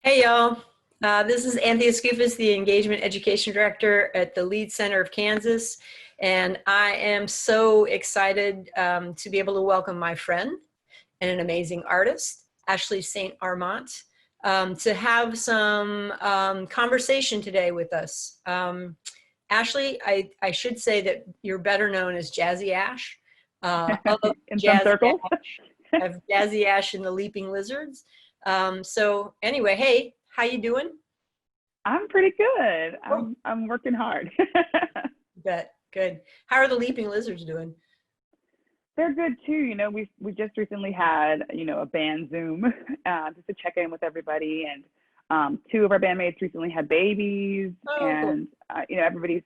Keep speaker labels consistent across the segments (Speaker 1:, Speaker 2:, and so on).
Speaker 1: Hey y'all, this is Anthea Scouffas, the Engagement Education Director at the LIED Center of Kansas, and I am so excited to be able to welcome my friend and an amazing artist, Ashli St. Armant, to have some conversation today with us. Ashli, I should say that you're better known as Jazzy Ash, of
Speaker 2: In some
Speaker 1: Jazzy
Speaker 2: circles.
Speaker 1: Ash, of Jazzy Ash and the Leaping Lizards. So anyway, hey, how you doing?
Speaker 2: I'm pretty good.
Speaker 1: Oh,
Speaker 2: I'm working hard.
Speaker 1: good. How are the Leaping Lizards doing?
Speaker 2: They're good too. We just recently had a band Zoom just to check in with everybody, and two of our bandmates recently had babies,
Speaker 1: Oh, cool.
Speaker 2: and everybody's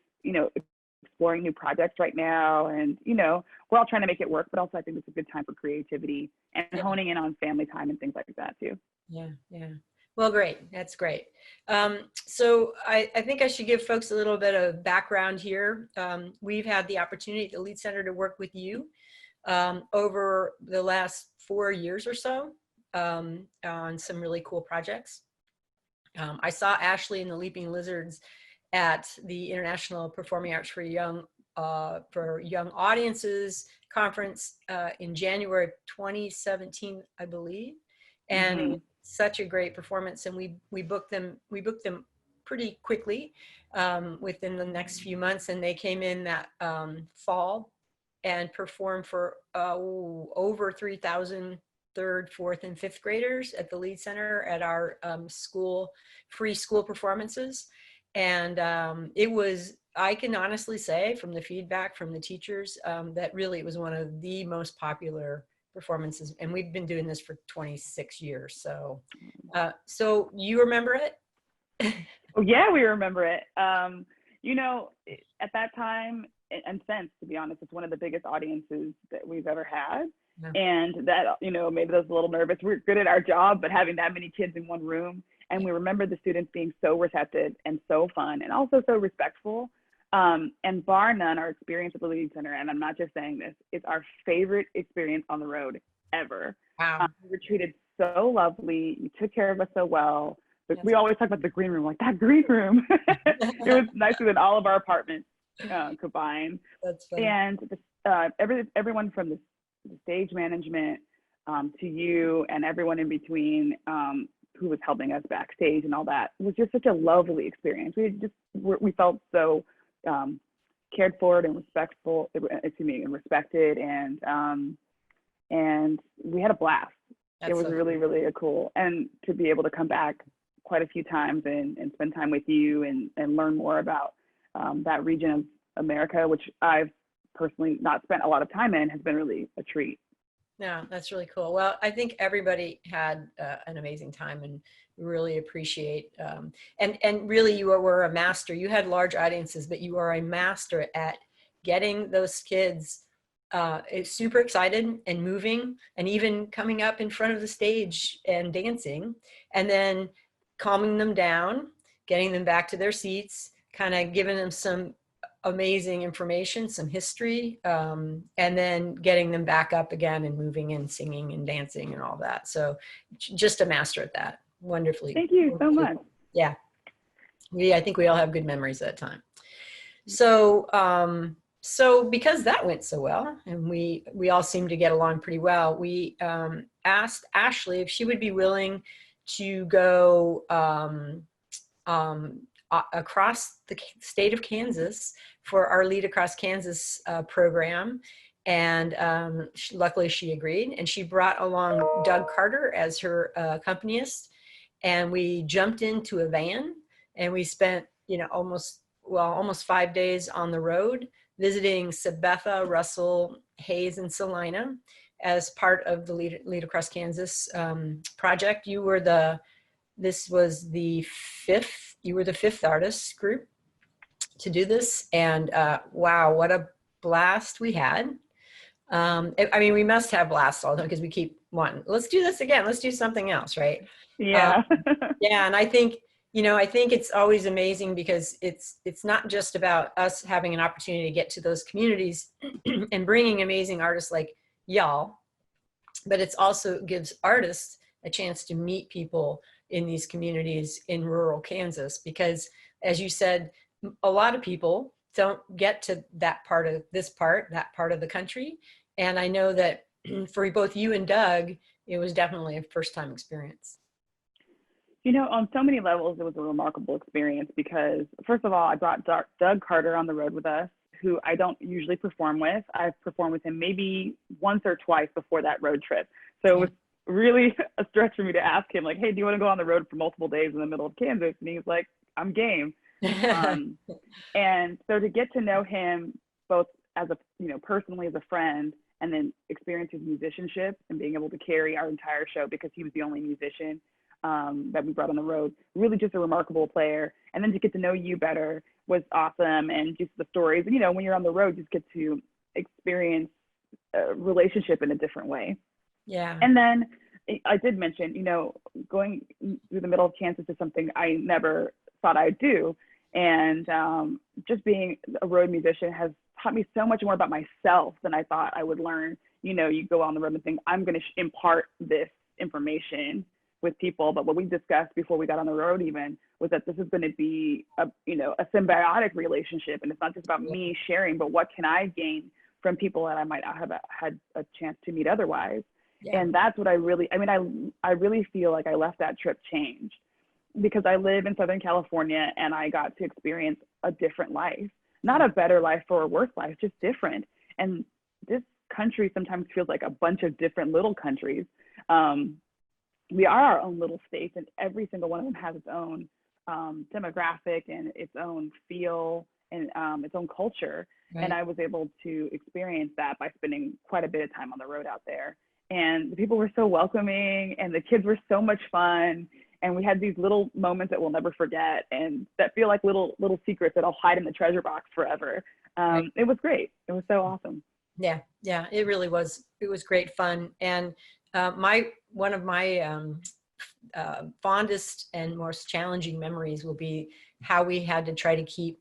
Speaker 2: exploring new projects right now, and we're all trying to make it work, but also I think it's a good time for creativity and
Speaker 1: Yeah,
Speaker 2: honing in on family time and things like that too.
Speaker 1: yeah. Well, great. That's great. So I think I should give folks a little bit of background here. We've had the opportunity at the LIED Center to work with you over the last 4 years or so on some really cool projects. I saw Ashli and the Leaping Lizards at the International Performing Arts for Young Audiences conference in January of 2017, I believe, and it was such a great performance. And we booked them pretty quickly within the next few months, and they came in that fall and performed for over 3,000 third, fourth, and fifth graders at the LIED Center at our free school performances. And it was, I can honestly say from the feedback from the teachers that really it was one of the most popular performances. And we've been doing this for 26 years. So, so you remember it?
Speaker 2: Oh yeah, we remember it. At that time and since, to be honest, it's one of the biggest audiences that we've ever had.
Speaker 1: Yeah.
Speaker 2: And that, made us a little nervous. We're good at our job, but having that many kids in one room, and we remember the students being so receptive and so fun and also so respectful. And bar none, our experience at the LIED Center, and I'm not just saying this, it's our favorite experience on the road ever.
Speaker 1: Wow.
Speaker 2: We were treated so lovely. You took care of us so well. But we
Speaker 1: Right.
Speaker 2: always talk about the green room, like that green room. It was nicer than all of our apartments combined.
Speaker 1: That's funny.
Speaker 2: And everyone from the stage management to you and everyone in between who was helping us backstage and all that was just such a lovely experience. We felt so cared for and respectful, and respected, and we had a blast. It was really, really cool. And to be able to come back quite a few times and spend time with you and learn more about that region of America, which I've personally not spent a lot of time in, has been really a treat.
Speaker 1: Yeah, that's really cool. Well, I think everybody had an amazing time, and really appreciate and really you were a master. You had large audiences, but you are a master at getting those kids super excited and moving, and even coming up in front of the stage and dancing, and then calming them down, getting them back to their seats, kind of giving them some amazing information, some history, and then getting them back up again and moving and singing and dancing and all that. So just a master at that. Wonderfully.
Speaker 2: Thank you so much.
Speaker 1: Yeah. I think we all have good memories at that time. So, so because that went so well, and we all seemed to get along pretty well, we asked Ashli if she would be willing to go across the state of Kansas for our Lead Across Kansas program. And luckily she agreed, and she brought along Doug Carter as her accompanist. And we jumped into a van, and we spent, almost 5 days on the road visiting Sabetha, Russell, Hayes, and Salina as part of the Lead Across Kansas project. This was the fifth artist group to do this, and wow, what a blast we had. I mean, we must have blasts all the time because we keep wanting, let's do this again, let's do something else, right?
Speaker 2: Yeah.
Speaker 1: Yeah, and I think it's always amazing because it's not just about us having an opportunity to get to those communities and bringing amazing artists like y'all, but it's also gives artists a chance to meet people in these communities in rural Kansas, because as you said, a lot of people don't get to that part of that part of the country. And I know that for both you and Doug, it was definitely a first time experience.
Speaker 2: You know, on so many levels, it was a remarkable experience because, first of all, I brought Doug Carter on the road with us, who I don't usually perform with. I've performed with him maybe once or twice before that road trip. So it was really a stretch for me to ask him, like, hey, do you want to go on the road for multiple days in the middle of Kansas? And he's like, I'm game. And so to get to know him both as a, you know, personally as a friend, and then experience his musicianship and being able to carry our entire show because he was the only musician that we brought on the road, really just a remarkable player. And then to get to know you better was awesome. And just the stories, and, you know, when you're on the road, just get to experience a relationship in a different way.
Speaker 1: Yeah.
Speaker 2: And then I did mention, you know, going through the middle of Kansas is something I never thought I'd do. And just being a road musician has taught me so much more about myself than I thought I would learn. You know, you go on the road and think, I'm going to impart this information with people. But what we discussed before we got on the road even was that this is going to be a, you know, a symbiotic relationship. And it's not just about me sharing, but what can I gain from people that I might not have had a chance to meet otherwise. Yeah. And that's what I really feel like I left that trip changed, because I live in Southern California and I got to experience a different life, not a better life or a worse life, just different. And this country sometimes feels like a bunch of different little countries. We are our own little states, and every single one of them has its own demographic and its own feel and its own culture. Right. And I was able to experience that by spending quite a bit of time on the road out there. And the people were so welcoming, and the kids were so much fun. And we had these little moments that we'll never forget, and that feel like little secrets that I'll hide in the treasure box forever. Right. It was great. It was so awesome.
Speaker 1: Yeah, it really was. It was great fun. And one of my fondest and most challenging memories will be how we had to try to keep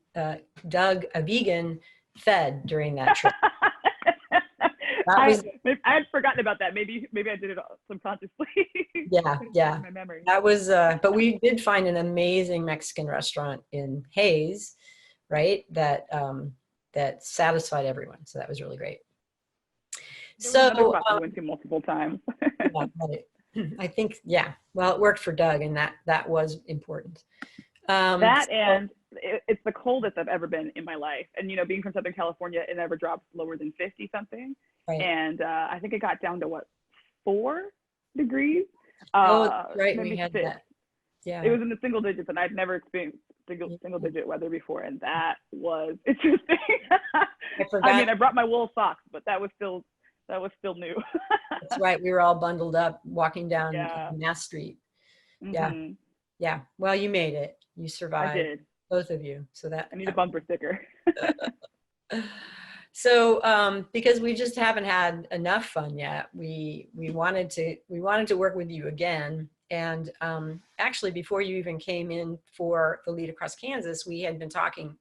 Speaker 1: Doug, a vegan, fed during that trip.
Speaker 2: I had forgotten about that. Maybe I did it subconsciously.
Speaker 1: Yeah.
Speaker 2: My memory.
Speaker 1: That was, but we did find an amazing Mexican restaurant in Hayes, right? That satisfied everyone. So that was really great.
Speaker 2: There was another spot we went to multiple times.
Speaker 1: I think, well, it worked for Doug, and that was important.
Speaker 2: It's the coldest I've ever been in my life. And, you know, being from Southern California, it never drops lower than 50 something. Right. And I think it got down to 4 degrees?
Speaker 1: Right. We had 6. That. Yeah.
Speaker 2: It was in the single digits, and I'd never experienced single digit weather before. And that was interesting. I mean, I brought my wool socks, but that was still new.
Speaker 1: That's right. We were all bundled up walking down Mass Street.
Speaker 2: Mm-hmm.
Speaker 1: Yeah. Well, you made it. You survived.
Speaker 2: I did.
Speaker 1: Both of you. So I
Speaker 2: need a bumper sticker.
Speaker 1: So because we just haven't had enough fun yet, we wanted to work with you again. And actually, before you even came in for the Lead Across Kansas, we had been talking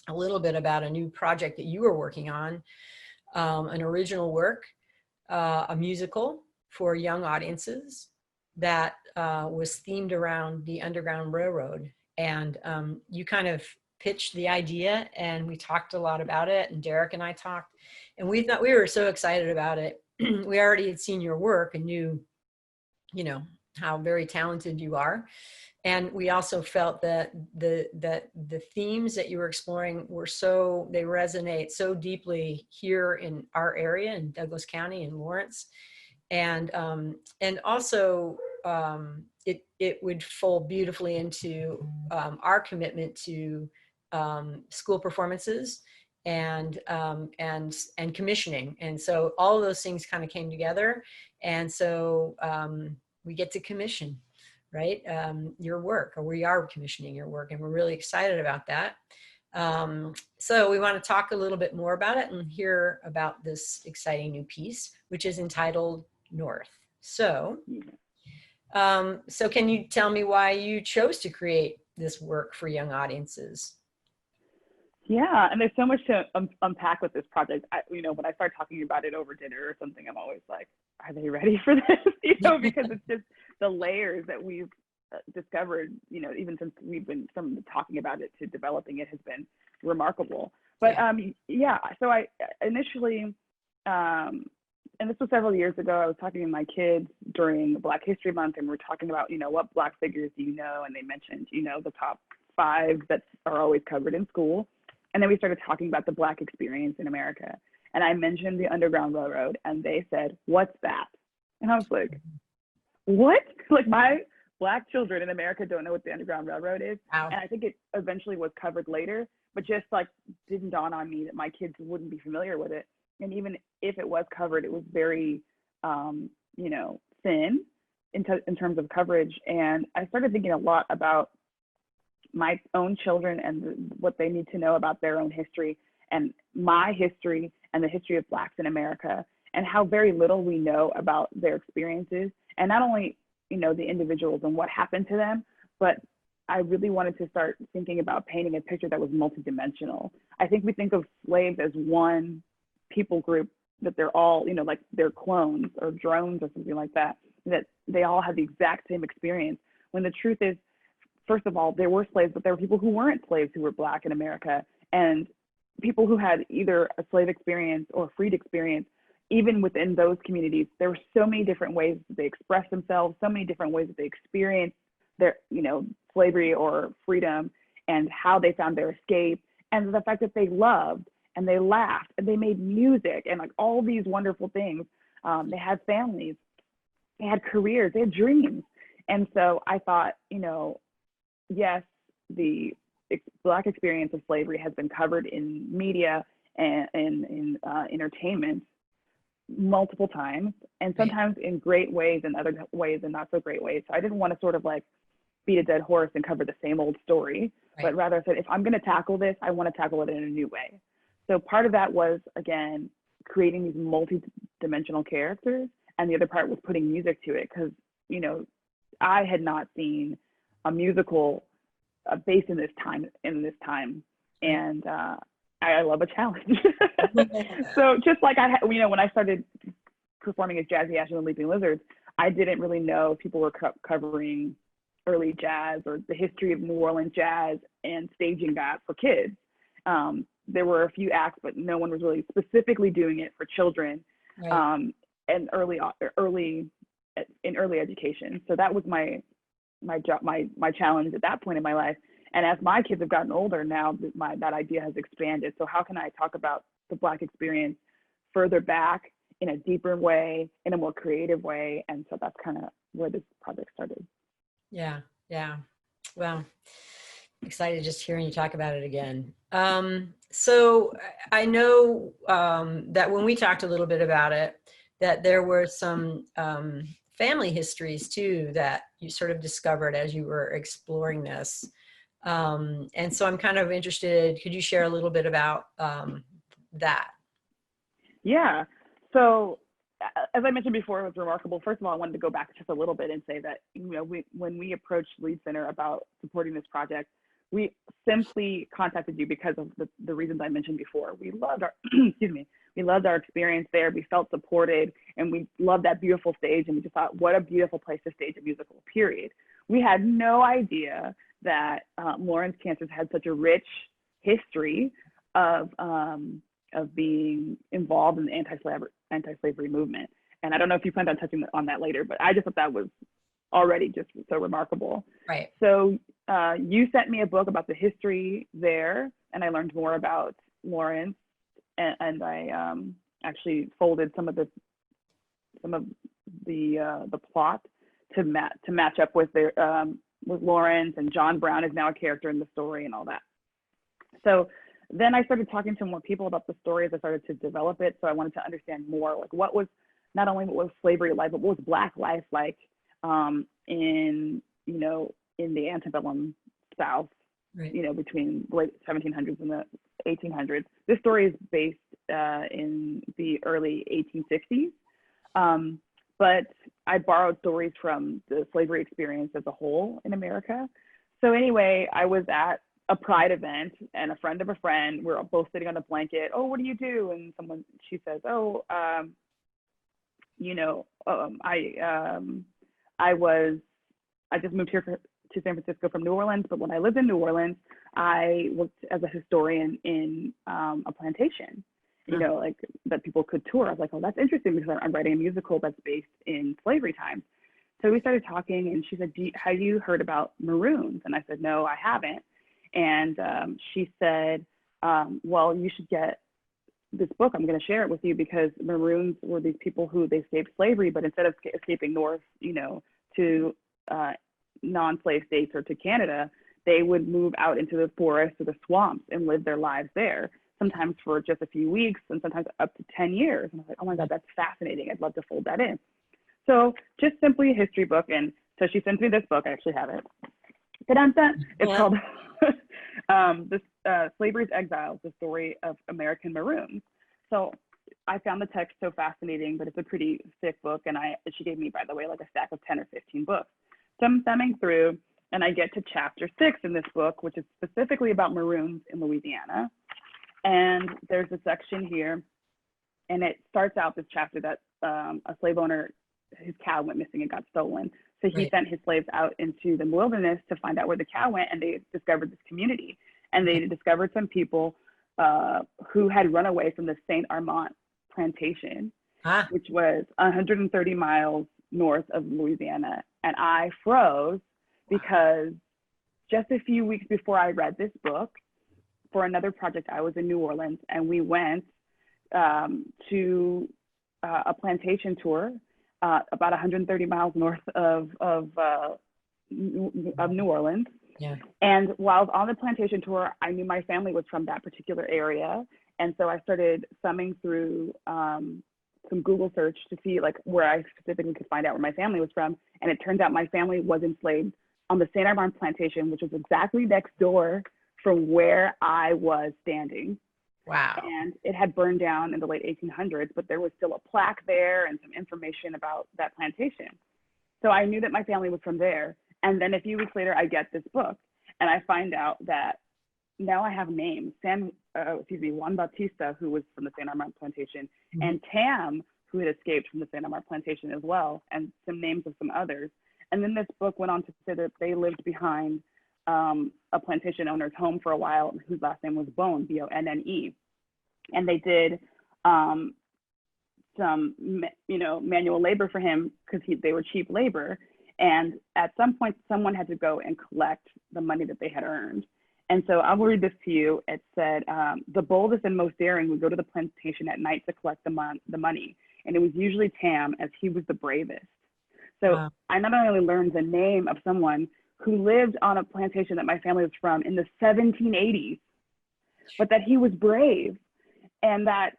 Speaker 1: a little bit about a new project that you were working on, an original work, a musical for young audiences that was themed around the Underground Railroad. And you kind of pitched the idea, and we talked a lot about it, and Derek and I talked, and we thought, we were so excited about it. We already had seen your work and knew, you know, how very talented you are. And we also felt that the themes that you were exploring they resonate so deeply here in our area in Douglas County and Lawrence. And also it would fold beautifully into our commitment to school performances and commissioning. And so all of those things kind of came together. And so we get to commission, right? Your work, or we are commissioning your work, and we're really excited about that. So we want to talk a little bit more about it and hear about this exciting new piece, which is entitled North. So can you tell me why you chose to create this work for young audiences?
Speaker 2: Yeah, and there's so much to unpack with this project. When I start talking about it over dinner or something, I'm always like, are they ready for this? Because it's just the layers that we've discovered, you know, even since we've been from talking about it to developing it has been remarkable. But yeah, so I initially, and this was several years ago, I was talking to my kids during Black History Month, and we're talking about, you know, what Black figures do you know? And they mentioned, you know, the top 5 that are always covered in school. And then we started talking about the Black experience in America. And I mentioned the Underground Railroad, and they said, "What's that?" And I was like, what? Like, my Black children in America don't know what the Underground Railroad is.
Speaker 1: Wow.
Speaker 2: And I think it eventually was covered later, but just like didn't dawn on me that my kids wouldn't be familiar with it. And even if it was covered, it was very, you know, thin in terms of coverage. And I started thinking a lot about my own children and what they need to know about their own history and my history and the history of Blacks in America, and how very little we know about their experiences. And not only, you know, the individuals and what happened to them, but I really wanted to start thinking about painting a picture that was multidimensional. I think we think of slaves as one people group, that they're all, you know, like they're clones or drones or something like that, that they all have the exact same experience. When the truth is, first of all, there were slaves, but there were people who weren't slaves who were Black in America, and people who had either a slave experience or a freed experience. Even within those communities, there were so many different ways that they expressed themselves, so many different ways that they experienced their, you know, slavery or freedom, and how they found their escape, and the fact that they loved and they laughed and they made music and like all these wonderful things. They had families, they had careers, they had dreams. And so I thought, you know, yes, the Black experience of slavery has been covered in media and in entertainment multiple times, and sometimes in great ways and other ways and not so great ways. So I didn't want to sort of like beat a dead horse and cover the same old story, but rather I said, if I'm going to tackle this, I want to tackle it in a new way. So part of that was, again, creating these multi-dimensional characters, and the other part was putting music to it, because, you know, I had not seen a musical based in this time, and I love a challenge. So just like you know, when I started performing as Jazzy Ashley and the Leaping Lizards, I didn't really know if people were covering early jazz or the history of New Orleans jazz and staging that for kids. There were a few acts, but no one was really specifically doing it for children, and early education. So that was my challenge at that point in my life. And as my kids have gotten older now, that idea has expanded. So how can I talk about the Black experience further back in a deeper way, in a more creative way? And so that's kind of where this project started.
Speaker 1: Yeah. Well, excited just hearing you talk about it again. So I know that when we talked a little bit about it, that there were some family histories too that you sort of discovered as you were exploring this. And so I'm kind of interested, could you share a little bit about that?
Speaker 2: Yeah. So as I mentioned before, it was remarkable. First of all, I wanted to go back just a little bit and say that, you know, when we approached Lead Center about supporting this project, we simply contacted you because of the reasons I mentioned before. We loved our, excuse me, we loved our experience there. We felt supported, and we loved that beautiful stage. And we just thought, what a beautiful place to stage a musical, period. We had no idea that Lawrence, Kansas had such a rich history of being involved in the anti-slavery movement. And I don't know if you plan on touching on that later, but I just thought that was already just so remarkable.
Speaker 1: Right.
Speaker 2: So you sent me a book about the history there, and I learned more about Lawrence, and I actually folded some of the plot to match up with with Lawrence, and John Brown is now a character in the story and all that. So then I started talking to more people about the story as I started to develop it. So I wanted to understand more, like what was slavery like, but what was Black life like in the antebellum South, between the late 1700s and the 1800s. This story is based in the early 1860s, but I borrowed stories from the slavery experience as a whole in America. So anyway, I was at a Pride event, and a friend of a friend, we're both sitting on a blanket. Oh, what do you do? And she says, oh, I was I just moved here to San Francisco from New Orleans, but when I lived in New Orleans, I worked as a historian in a plantation, you know, like that people could tour. I was like, oh, that's interesting because I'm writing a musical that's based in slavery times. So we started talking, and she said, have you heard about Maroons? And I said, no, I haven't. And she said, well, you should get this book. I'm going to share it with you because Maroons were these people who they escaped slavery, but instead of escaping north, you know, to non-slave states or to Canada, they would move out into the forests or the swamps and live their lives there, sometimes for just a few weeks and sometimes up to 10 years. And I was like, oh my God, that's fascinating. I'd love to fold that in. So just simply a history book. And so she sent me this book. I actually have it. It's called Slavery's Exile, the story of American Maroons. So I found the text so fascinating, but it's a pretty thick book. And she gave me, by the way, like a stack of 10 or 15 books. So I'm thumbing through, and I get to chapter 6 in this book, which is specifically about Maroons in Louisiana. And there's a section here, and it starts out this chapter that a slave owner, his cow went missing and got stolen. So he sent his slaves out into the wilderness to find out where the cow went, and they discovered this community. And they discovered some people who had run away from the St. Armant plantation, which was 130 miles north of Louisiana. And I froze because just a few weeks before I read this book, for another project, I was in New Orleans, and we went to a plantation tour about 130 miles north of New Orleans.
Speaker 1: Yeah.
Speaker 2: And while I was on the plantation tour, I knew my family was from that particular area. And so I started thumbing through some Google search to see like where I specifically could find out where my family was from. And it turns out my family was enslaved on the St. Armand plantation, which was exactly next door from where I was standing.
Speaker 1: Wow.
Speaker 2: And it had burned down in the late 1800s, but there was still a plaque there and some information about that plantation. So I knew that my family was from there. And then a few weeks later, I get this book, and I find out that now I have names. Juan Bautista, who was from the St. Armand plantation, and Tam, who had escaped from the St. Armand plantation as well, and some names of some others. And then this book went on to say that they lived behind a plantation owner's home for a while, whose last name was Bone, B-O-N-N-E. And they did some, manual labor for him because they were cheap labor. And at some point, someone had to go and collect the money that they had earned. And so I'll read this to you. It said, the boldest and most daring would go to the plantation at night to collect the money. And it was usually Tam, as he was the bravest. So I not only learned the name of someone who lived on a plantation that my family was from in the 1780s, but that he was brave, and that,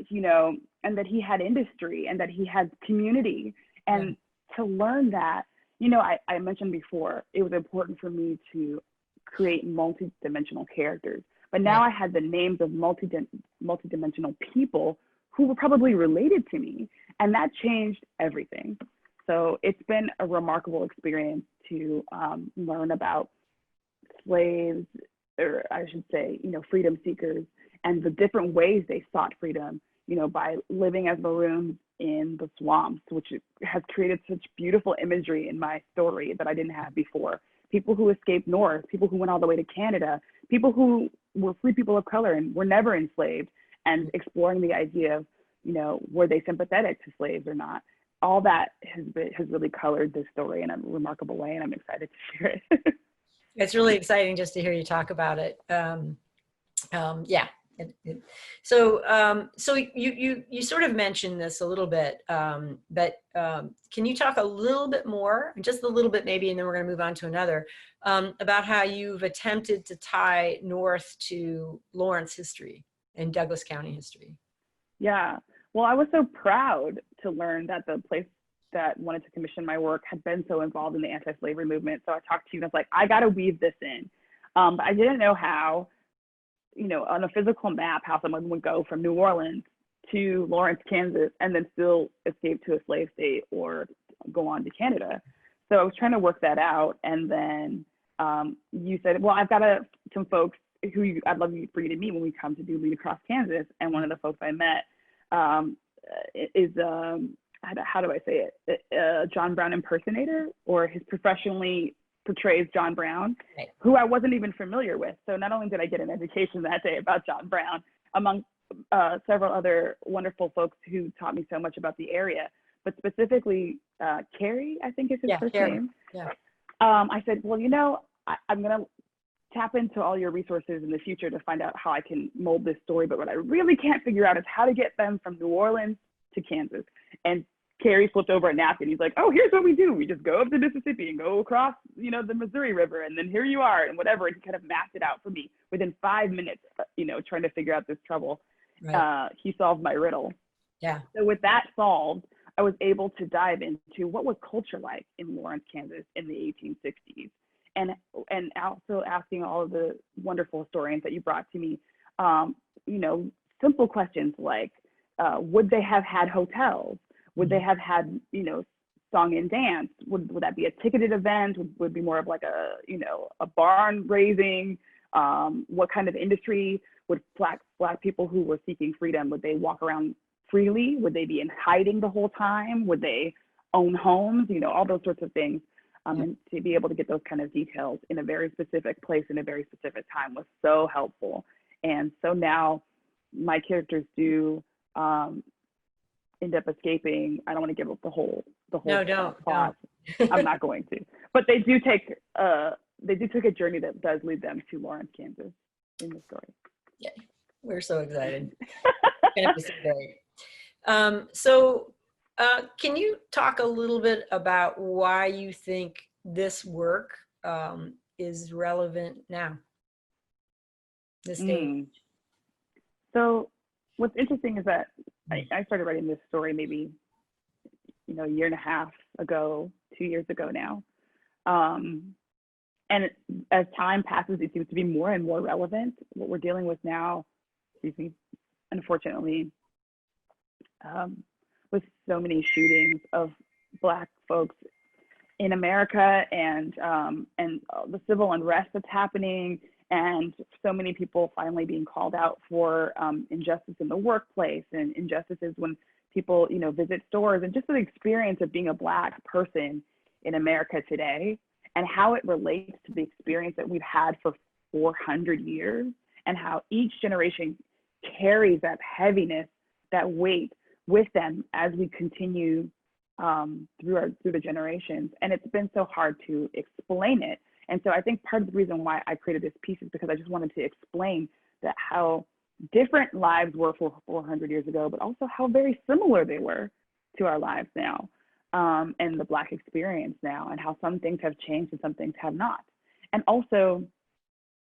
Speaker 2: and that he had industry, and that he had community. And to learn that, I mentioned before, it was important for me to create multi-dimensional characters, but now I had the names of multi-dimensional people who were probably related to me, and that changed everything. So it's been a remarkable experience to learn about slaves, or I should say, freedom seekers, and the different ways they sought freedom, by living as Maroons in the swamps, which has created such beautiful imagery in my story that I didn't have before. People who escaped north, people who went all the way to Canada, people who were free people of color and were never enslaved, and exploring the idea of, were they sympathetic to slaves or not? All that has really colored this story in a remarkable way, and I'm excited to share it.
Speaker 1: It's really exciting just to hear you talk about it. So you sort of mentioned this a little bit, but can you talk a little bit more, just a little bit maybe, and then we're going to move on to another, about how you've attempted to tie North to Lawrence history and Douglas County history?
Speaker 2: Yeah, well, I was so proud to learn that the place that wanted to commission my work had been so involved in the anti-slavery movement. So I talked to you and I was like, I got to weave this in. But I didn't know how, on a physical map, how someone would go from New Orleans to Lawrence, Kansas, and then still escape to a slave state or go on to Canada. So I was trying to work that out. And then you said, well, I've got some folks who I'd love for you to meet when we come to do Lead Across Kansas. And one of the folks I met is, how do I say it? John Brown impersonator, or his professionally portrays John Brown,
Speaker 1: Right.
Speaker 2: who I wasn't even familiar with. So not only did I get an education that day about John Brown, among several other wonderful folks who taught me so much about the area, but specifically Carrie, I think is his first
Speaker 1: Carrie.
Speaker 2: name.
Speaker 1: Yeah.
Speaker 2: I said, well, you know, I'm going to tap into all your resources in the future to find out how I can mold this story. But what I really can't figure out is how to get them from New Orleans to Kansas. And Carrie flipped over a napkin. He's like, oh, here's what we do. We just go up the Mississippi and go across, you know, the Missouri River. And then here you are and whatever. And he kind of mapped it out for me within 5 minutes, you know, trying to figure out this trouble. Right. He solved my riddle.
Speaker 1: Yeah.
Speaker 2: So with that solved, I was able to dive into what was culture like in Lawrence, Kansas in the 1860s. And also asking all of the wonderful historians that you brought to me, you know, simple questions like, would they have had hotels? Would they have had, you know, song and dance? Would that be a ticketed event? Would be more of like a, you know, a barn raising? What kind of industry would black people who were seeking freedom, would they walk around freely? Would they be in hiding the whole time? Would they own homes? You know, all those sorts of things. And to be able to get those kind of details in a very specific place in a very specific time was so helpful. And so now my characters do end up escaping. I don't want to give up the whole
Speaker 1: No, don't.
Speaker 2: plot. I'm not going to. But they do take a journey that does lead them to Lawrence, Kansas in the story.
Speaker 1: Yeah, we're so excited. It's gonna be so great. So can you talk a little bit about why you think this work is relevant now, this day?
Speaker 2: So what's interesting is that I started writing this story maybe, you know, a year and a half ago, 2 years ago now. And as time passes, it seems to be more and more relevant. What we're dealing with now, unfortunately, with so many shootings of Black folks in America, and the civil unrest that's happening, and so many people finally being called out for injustice in the workplace and injustices when people, you know, visit stores, and just the experience of being a Black person in America today, and how it relates to the experience that we've had for 400 years, and how each generation carries that heaviness, that weight with them as we continue through the generations. And it's been so hard to explain it. And so I think part of the reason why I created this piece is because I just wanted to explain that how different lives were for 400 years ago, but also how very similar they were to our lives now, and the Black experience now, and how some things have changed and some things have not. And also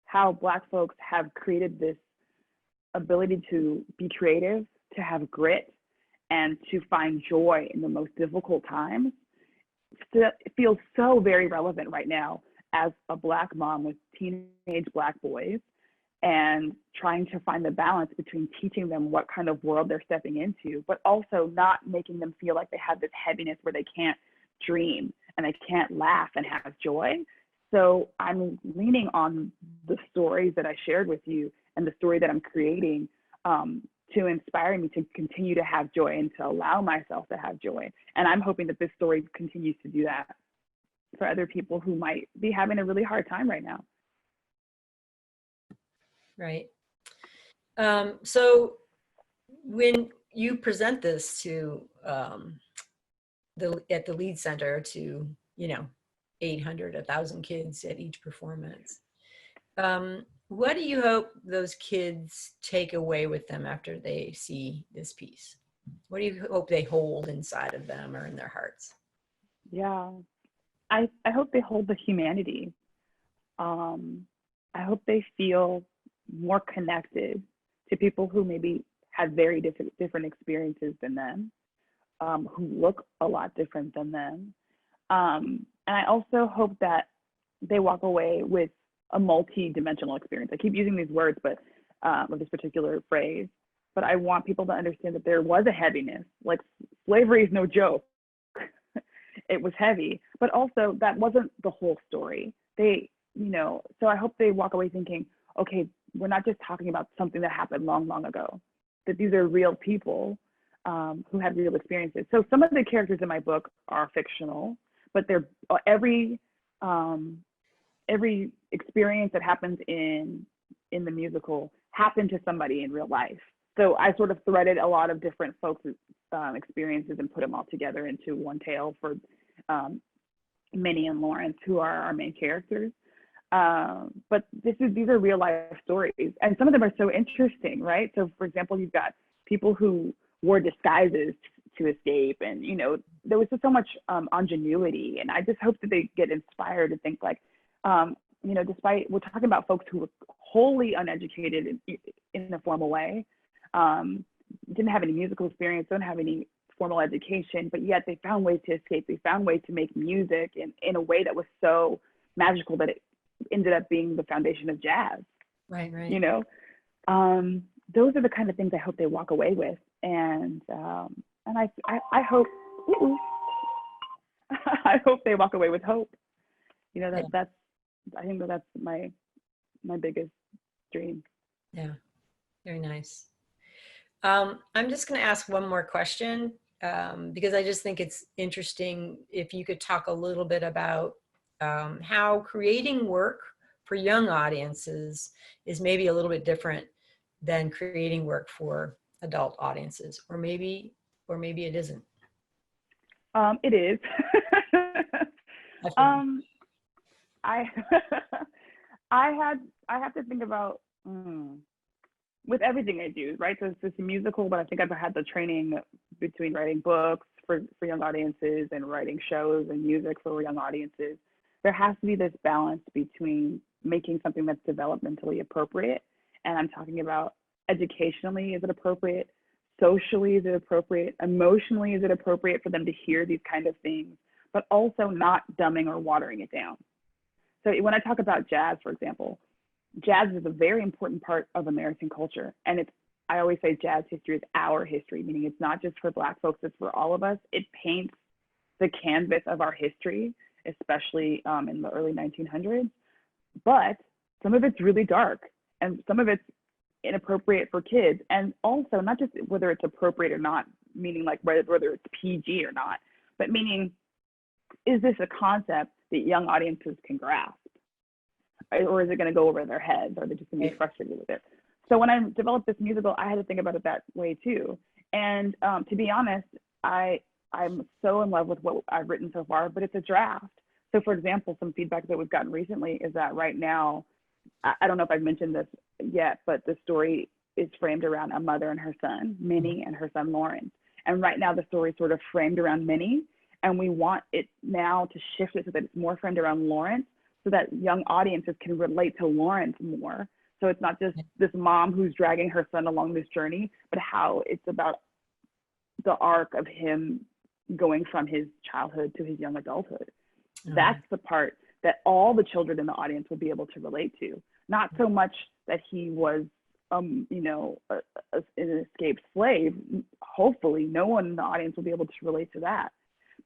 Speaker 2: how Black folks have created this ability to be creative, to have grit, and to find joy in the most difficult times. It feels so very relevant right now as a Black mom with teenage Black boys, and trying to find the balance between teaching them what kind of world they're stepping into, but also not making them feel like they have this heaviness where they can't dream and they can't laugh and have joy. So I'm leaning on the stories that I shared with you and the story that I'm creating to inspire me to continue to have joy and to allow myself to have joy. And I'm hoping that this story continues to do that for other people who might be having a really hard time right now.
Speaker 1: Right. So when you present this to at the Lied Center to, you know, 800, 1,000 kids at each performance, what do you hope those kids take away with them after they see this piece? What do you hope they hold inside of them or in their hearts?
Speaker 2: Yeah, I hope they hold the humanity. I hope they feel more connected to people who maybe had very different experiences than them, who look a lot different than them. And I also hope that they walk away with a multi-dimensional experience. I keep using these words, but with this particular phrase, but I want people to understand that there was a heaviness. Like, slavery is no joke. It was heavy, but also that wasn't the whole story. They, you know, so I hope they walk away thinking, okay, we're not just talking about something that happened long, long ago, that these are real people who had real experiences. So some of the characters in my book are fictional, but they're every every experience that happens in the musical happened to somebody in real life. So I sort of threaded a lot of different folks' experiences and put them all together into one tale for Minnie and Lawrence, who are our main characters. But these are real life stories, and some of them are so interesting, right? So for example, you've got people who wore disguises to escape, and you know, there was just so much ingenuity, and I just hope that they get inspired to think like, you know, despite we're talking about folks who were wholly uneducated in a formal way, didn't have any musical experience, don't have any formal education, but yet they found ways to escape. They found ways to make music in a way that was so magical that it ended up being the foundation of jazz.
Speaker 1: Right, right.
Speaker 2: You know, those are the kind of things I hope they walk away with, and I hope I hope they walk away with hope. You know, that's I think that's my biggest dream.
Speaker 1: Yeah, very nice. I'm just going to ask one more question because I just think it's interesting if you could talk a little bit about how creating work for young audiences is maybe a little bit different than creating work for adult audiences, or maybe it isn't.
Speaker 2: It is. I have to think about with everything I do, right? So it's a musical, but I think I've had the training between writing books for young audiences and writing shows and music for young audiences. There has to be this balance between making something that's developmentally appropriate, and I'm talking about educationally, is it appropriate? Socially, is it appropriate? Emotionally, is it appropriate for them to hear these kind of things, but also not dumbing or watering it down? So when I talk about jazz, for example, jazz is a very important part of American culture. And I always say jazz history is our history, meaning it's not just for Black folks, it's for all of us. It paints the canvas of our history, especially in the early 1900s. But some of it's really dark, and some of it's inappropriate for kids. And also not just whether it's appropriate or not, meaning like whether it's PG or not, but meaning, is this a concept that young audiences can grasp? Or is it going to go over their heads? Or are they just going to be frustrated with it? So when I developed this musical, I had to think about it that way too. And to be honest, I'm so in love with what I've written so far, but it's a draft. So for example, some feedback that we've gotten recently is that right now, I don't know if I've mentioned this yet, but the story is framed around a mother and her son, Minnie, and her son, Lawrence. And right now the story is sort of framed around Minnie, and we want it now to shift it so that it's more framed around Lawrence, so that young audiences can relate to Lawrence more. So it's not just this mom who's dragging her son along this journey, but how it's about the arc of him going from his childhood to his young adulthood. That's the part that all the children in the audience will be able to relate to. Not so much that he was, you know, an escaped slave. Hopefully no one in the audience will be able to relate to that.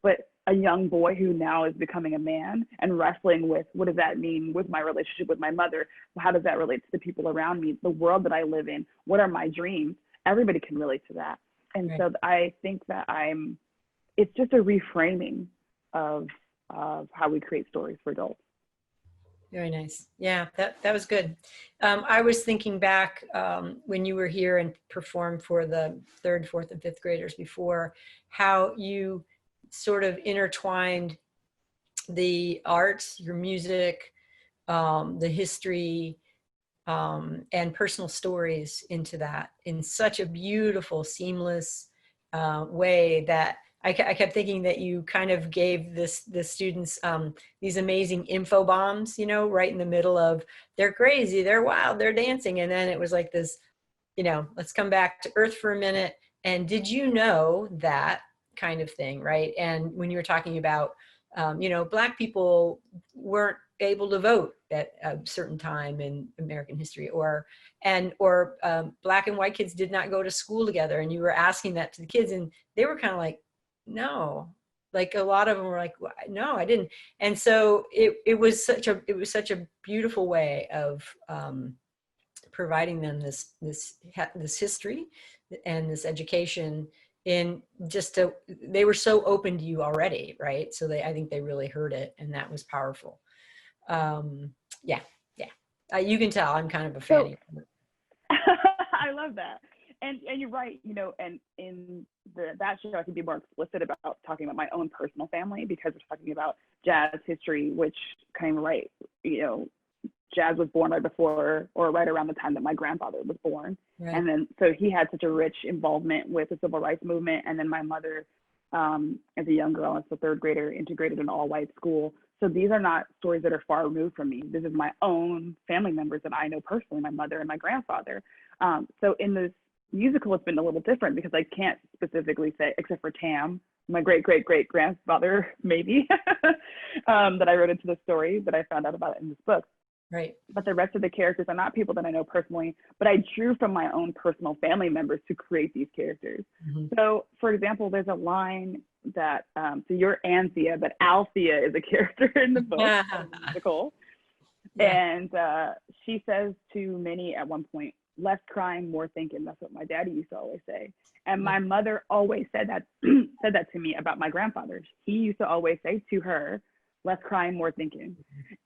Speaker 2: But a young boy who now is becoming a man and wrestling with, what does that mean with my relationship with my mother? How does that relate to the people around me, the world that I live in? What are my dreams? Everybody can relate to that. And so I think that it's just a reframing of how we create stories for adults.
Speaker 1: Very nice. Yeah, that was good. I was thinking back when you were here and performed for the 3rd, 4th, and 5th graders before, how you sort of intertwined the arts, your music, the history, and personal stories into that in such a beautiful, seamless way that I kept thinking that you kind of gave the students these amazing info bombs, you know, right in the middle of, they're crazy, they're wild, they're dancing. And then it was like this, you know, let's come back to earth for a minute. And did you know that kind of thing, right? And when you were talking about, you know, Black people weren't able to vote at a certain time in American history, or Black and white kids did not go to school together, and you were asking that to the kids, and they were kind of like, no, like a lot of them were like, no, I didn't. And so it was such a beautiful way of providing them this history and this education, in just they were so open to you already, right? So I think they really heard it, and that was powerful. Yeah, yeah. You can tell I'm kind of a
Speaker 2: So
Speaker 1: fan of it.
Speaker 2: I love that. And you're right, you know, and in that show, I can be more explicit about talking about my own personal family because we're talking about jazz history, which came right, you know, jazz was born right before or right around the time that my grandfather was born.
Speaker 1: Right.
Speaker 2: And then, so he had such a rich involvement with the civil rights movement. And then my mother, as a young girl, as a third grader, integrated in an all-white school. So these are not stories that are far removed from me. This is my own family members that I know personally, my mother and my grandfather. So in this musical, it's been a little different because I can't specifically say, except for Tam, my great grandfather, maybe, that I wrote into the story that I found out about in this book.
Speaker 1: Right.
Speaker 2: But the rest of the characters are not people that I know personally, but I drew from my own personal family members to create these characters.
Speaker 1: Mm-hmm.
Speaker 2: So, for example, there's a line that, so you're Anthea, but Althea is a character in the book, in the musical.
Speaker 1: Yeah.
Speaker 2: And she says to Minnie at one point, less crying, more thinking. That's what my daddy used to always say. And my mother always said that to me about my grandfather. He used to always say to her, less crying, more thinking.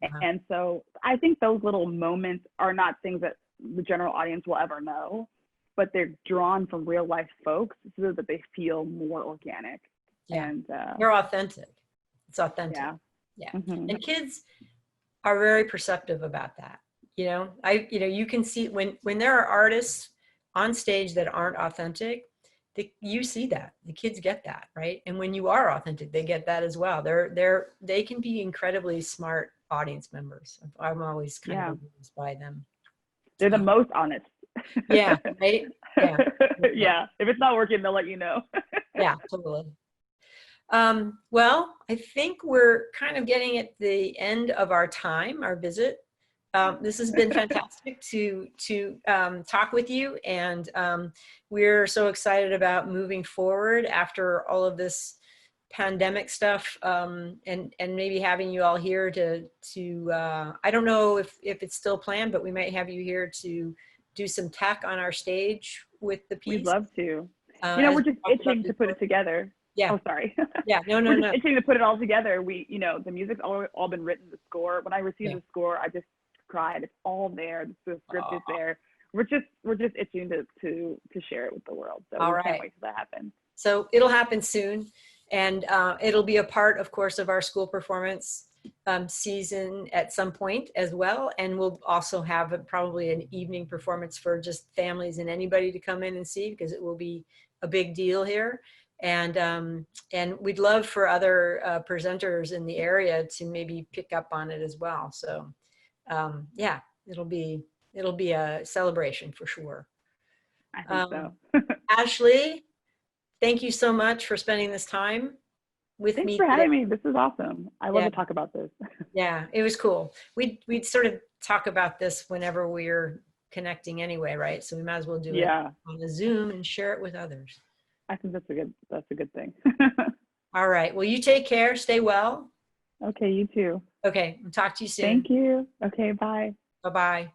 Speaker 1: Wow.
Speaker 2: And so I think those little moments are not things that the general audience will ever know, but they're drawn from real life folks so that they feel more organic.
Speaker 1: Yeah.
Speaker 2: And
Speaker 1: they're authentic. It's authentic.
Speaker 2: Yeah.
Speaker 1: Yeah.
Speaker 2: Mm-hmm.
Speaker 1: And kids are very perceptive about that. You know, you can see when there are artists on stage that aren't authentic, you see that the kids get that, right? And when you are authentic, they get that as well. They can be incredibly smart audience members. I'm always kind of amused by them.
Speaker 2: They're the most honest.
Speaker 1: Yeah, right? Yeah.
Speaker 2: Yeah. If it's not working, they'll let you know.
Speaker 1: Yeah, totally. Well, I think we're kind of getting at the end of our time, our visit. This has been fantastic to talk with you, and we're so excited about moving forward after all of this pandemic stuff, and maybe having you all here to I don't know if it's still planned, but we might have you here to do some tech on our stage with the piece.
Speaker 2: We'd love to. You know, we're just itching to put it together.
Speaker 1: Yeah.
Speaker 2: Oh, sorry.
Speaker 1: Yeah. No.
Speaker 2: We're just itching to put it all together. You know, the music's all been written. The score. When I received the score, I just cried. It's all there. The script is there. We're just itching to share it with the world. So we can't wait till that happens.
Speaker 1: So it'll happen soon, and it'll be a part, of course, of our school performance season at some point as well. And we'll also have probably an evening performance for just families and anybody to come in and see, because it will be a big deal here. And we'd love for other presenters in the area to maybe pick up on it as well. So yeah, it'll be a celebration for sure.
Speaker 2: I think so.
Speaker 1: Ashli, thank you so much for spending this time with me.
Speaker 2: Thanks for having me. This is awesome. I love to talk about this.
Speaker 1: Yeah, it was cool. We'd sort of talk about this whenever we're connecting anyway, right? So we might as well do it on a Zoom and share it with others.
Speaker 2: I think that's a good thing.
Speaker 1: All right. Well, you take care. Stay well.
Speaker 2: Okay, you too.
Speaker 1: Okay. I'll talk to you soon.
Speaker 2: Thank you. Okay, bye.
Speaker 1: Bye-bye.